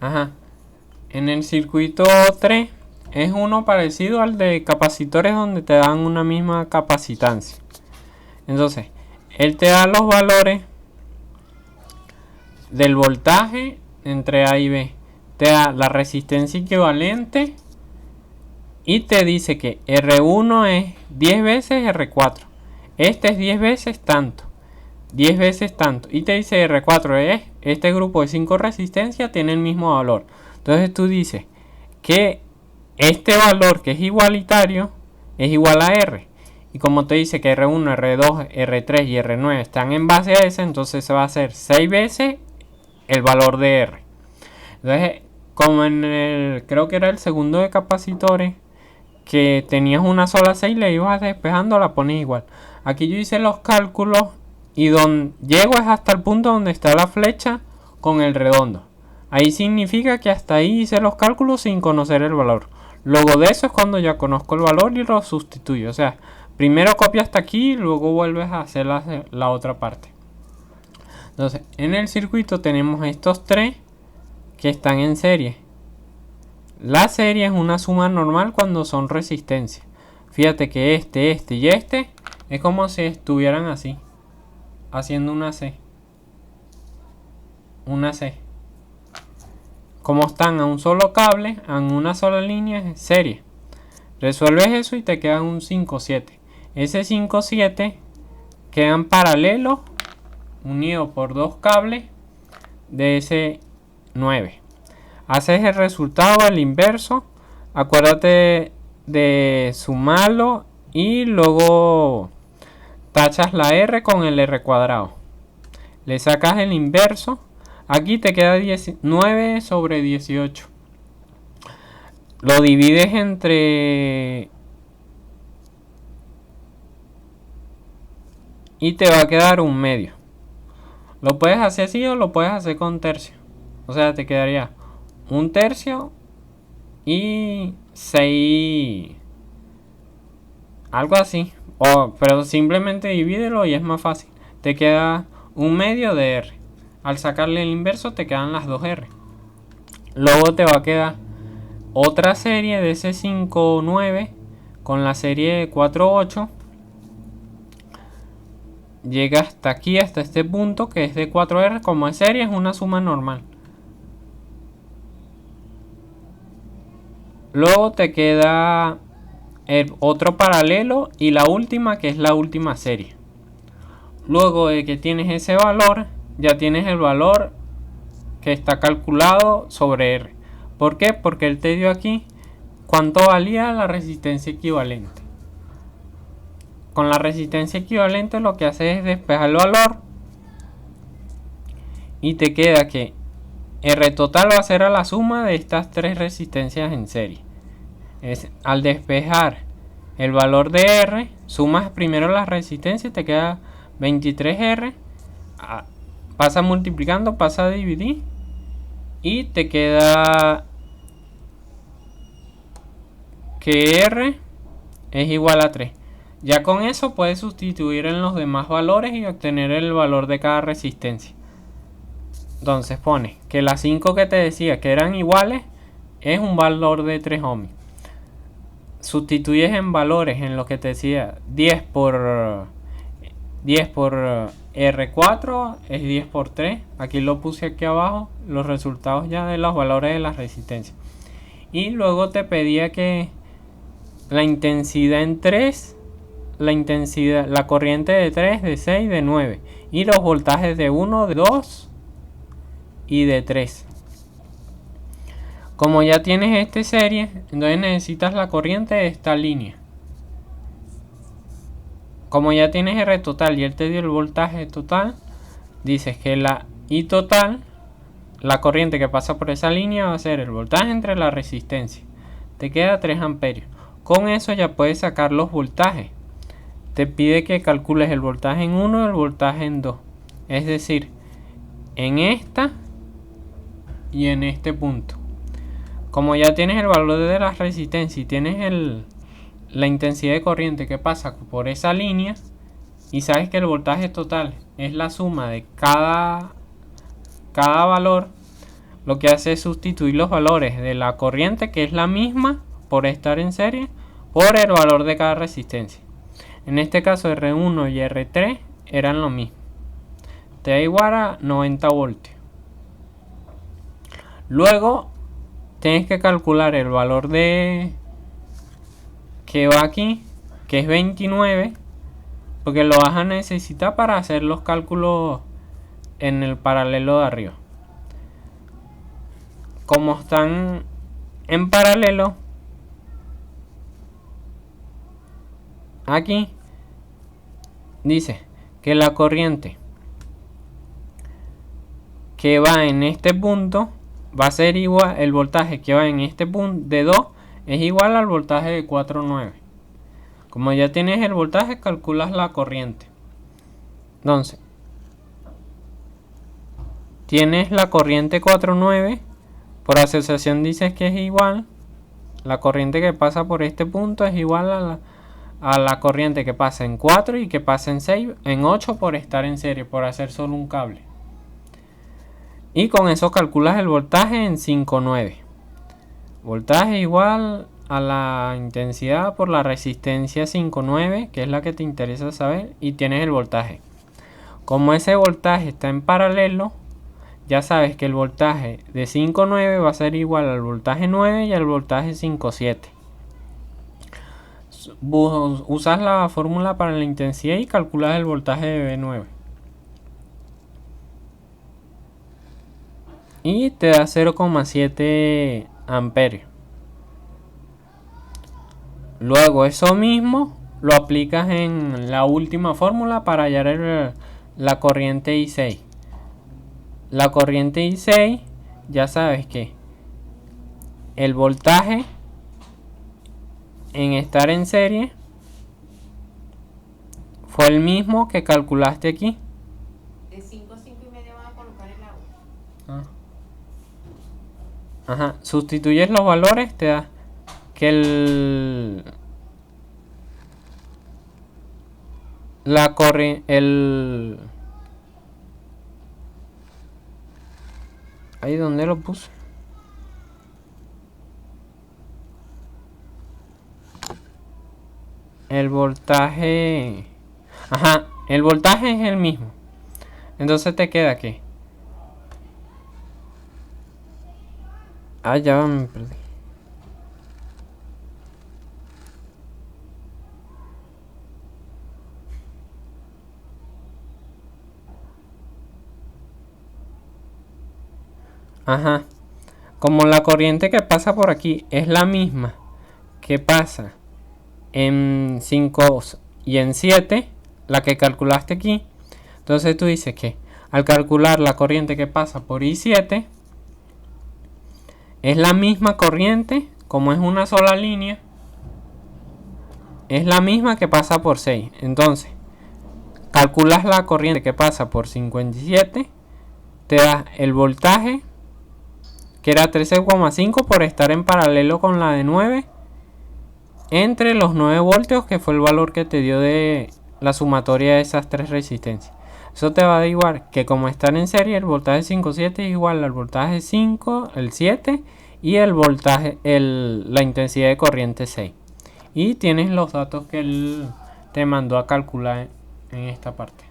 Ajá. En el circuito 3 es uno parecido al de capacitores donde te dan una misma capacitancia. Entonces, él te da los valores del voltaje entre A y B. Te da la resistencia equivalente y te dice que R1 es 10 veces R4. Este es 10 veces tanto. 10 veces tanto. Y te dice R4 es este grupo de 5 resistencias tiene el mismo valor. Entonces tú dices que este valor que es igualitario es igual a R. Y como te dice que R1, R2, R3 y R9 están en base a ese, entonces se va a hacer 6 veces el valor de R. Entonces, como en el, creo que era el segundo de capacitores, que tenías una sola 6, le ibas despejando, la pones igual. Aquí yo hice los cálculos y donde llego es hasta el punto donde está la flecha con el redondo. Ahí significa que hasta ahí hice los cálculos sin conocer el valor. Luego de eso es cuando ya conozco el valor y lo sustituyo. O sea, primero copia hasta aquí y luego vuelves a hacer la otra parte. Entonces, en el circuito tenemos estos tres que están en serie. La serie es una suma normal cuando son resistencias. Fíjate que este y este es como si estuvieran así, haciendo una C. Una C. Como están a un solo cable, en una sola línea, es serie. Resuelves eso y te queda un 5-7. Ese 5-7 quedan paralelos, unidos por dos cables de ese 9. Haces el resultado, el inverso. Acuérdate de sumarlo y luego tachas la R con el R cuadrado. Le sacas el inverso. Aquí te queda 9 sobre 18. Lo divides entre... y te va a quedar un medio. Lo puedes hacer así o lo puedes hacer con tercio. O sea, te quedaría un tercio y 6. Algo así. Pero simplemente divídelo y es más fácil. Te queda un medio de R. Al sacarle el inverso te quedan las dos R. Luego te va a quedar otra serie de ese 5-9 con la serie 4-8. Llega hasta aquí, hasta este punto que es de 4R. Como es serie, es una suma normal. Luego te queda el otro paralelo y la última, que es la última serie. Luego de que tienes ese valor, ya tienes el valor que está calculado sobre R. ¿Por qué? Porque él te dio aquí cuánto valía la resistencia equivalente. Con la resistencia equivalente lo que hace es despejar el valor y te queda que R total va a ser a la suma de estas tres resistencias en serie. Al despejar el valor de R, sumas primero la resistencia y te queda 23R. Pasa multiplicando, pasa a dividir y te queda que R es igual a 3. Ya con eso puedes sustituir en los demás valores y obtener el valor de cada resistencia. Entonces pone que las 5 que te decía que eran iguales es un valor de 3 ohms. Sustituyes en valores en lo que te decía 10 por R4 es 10 por 3. Aquí lo puse aquí abajo, los resultados ya de los valores de las resistencias. Y luego te pedía que la intensidad en 3, la corriente de 3, de 6, de 9 y los voltajes de 1, de 2 y de 3. Como ya tienes esta serie, entonces necesitas la corriente de esta línea. Como ya tienes R total y él te dio el voltaje total, dices que la I total, la corriente que pasa por esa línea, va a ser el voltaje entre la resistencia. Te queda 3 amperios. Con eso ya puedes sacar los voltajes. Te pide que calcules el voltaje en 1 y el voltaje en 2. Es decir, en esta y en este punto. Como ya tienes el valor de la resistencia y tienes la intensidad de corriente que pasa por esa línea y sabes que el voltaje total es la suma de cada valor, lo que hace es sustituir los valores de la corriente, que es la misma por estar en serie, por el valor de cada resistencia. En este caso R1 y R3 eran lo mismo. T igual a 90 voltios. Luego tienes que calcular el valor de que va aquí, que es 29, porque lo vas a necesitar para hacer los cálculos en el paralelo de arriba. Como están en paralelo, aquí dice que la corriente que va en este punto va a ser igual, el voltaje que va en este punto de 2 es igual al voltaje de 4,9. Como ya tienes el voltaje, calculas la corriente. Entonces, tienes la corriente 4,9. Por asociación dices que es igual. La corriente que pasa por este punto es igual a la corriente que pasa en 4 y que pasa en 6, en 8 por estar en serie, por hacer solo un cable. Y con eso calculas el voltaje en 5,9. Voltaje igual a la intensidad por la resistencia 5,9, que es la que te interesa saber, y tienes el voltaje. Como ese voltaje está en paralelo, ya sabes que el voltaje de 5,9 va a ser igual al voltaje 9 y al voltaje 5,7. Usas la fórmula para la intensidad y calculas el voltaje de V9. Y te da 0,7 amperios. Luego eso mismo lo aplicas en la última fórmula para hallar la corriente I6. La corriente I6, ya sabes que el voltaje en estar en serie fue el mismo que calculaste aquí. De 5 a 5,5 van a colocar el agua. Ajá, sustituyes los valores, te da que ahí donde lo puse. El voltaje. Ajá, el voltaje es el mismo. Entonces te queda que. Ya me perdí. Ajá. Como la corriente que pasa por aquí es la misma que pasa en 5 y en 7, la que calculaste aquí, entonces tú dices que al calcular la corriente que pasa por I7 es la misma corriente, como es una sola línea, es la misma que pasa por 6. Entonces calculas la corriente que pasa por 57, te da el voltaje, que era 13,5 por estar en paralelo con la de 9, entre los 9 voltios, que fue el valor que te dio de la sumatoria de esas tres resistencias. Eso te va a dar igual que como están en serie, el voltaje 5,7 es igual al voltaje 5, el 7 y el voltaje, la intensidad de corriente 6. Y tienes los datos que él te mandó a calcular en esta parte.